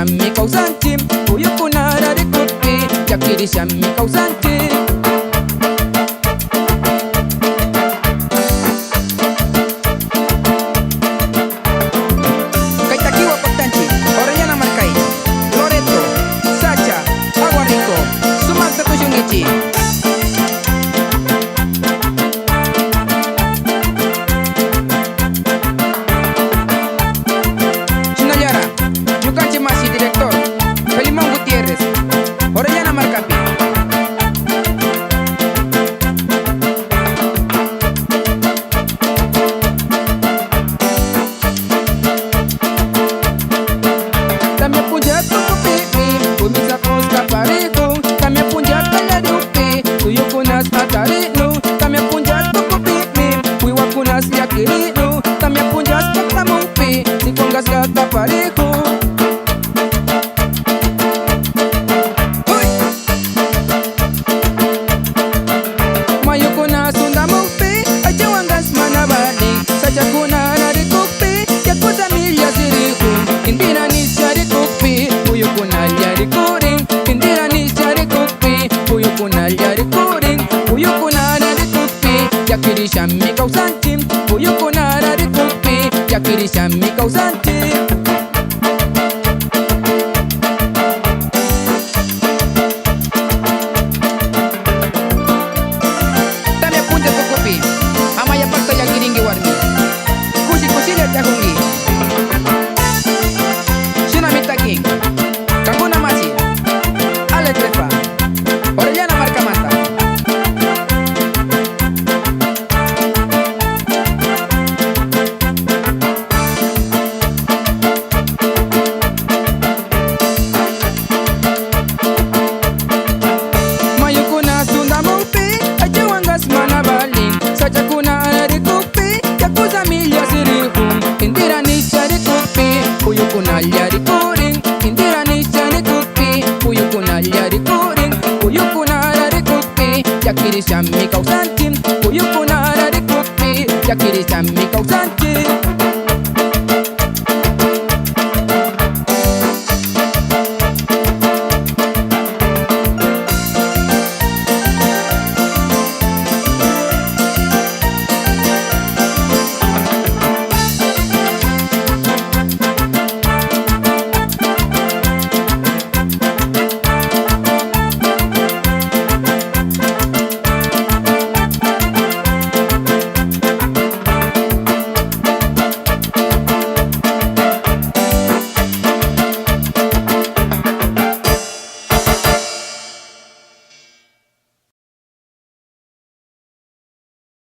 mi causante, huyo kunara de kupi, yakirisha mi causante. Kaitakiwa Kotanchi, Orellana Marcay, Loreto, Sacha, Agua Rico, Sumak de Kushungichi. Director, Felimón Gutiérrez, Orellana Marcapi. También punjat tu pipi, umisa posta parejo. También punjat kaya dupi, tuyo kunas atarino. También punjat tu pipi, wiwa kunas yakirino. También punjat kata mumpi, si kongas gata parejo. Yakirisha mi causante, huyo kunara de kupi, yakirisha mi causante. Tame punta tu kupi, amaya pakta yakiringi warmi, kusi kusi lihat jahungi. Shina mitaki, kanguna masih, ale trepa, Orellana Marcamanta. Yakirisha mi causante, huyo kunara de kupi, yakirisha mi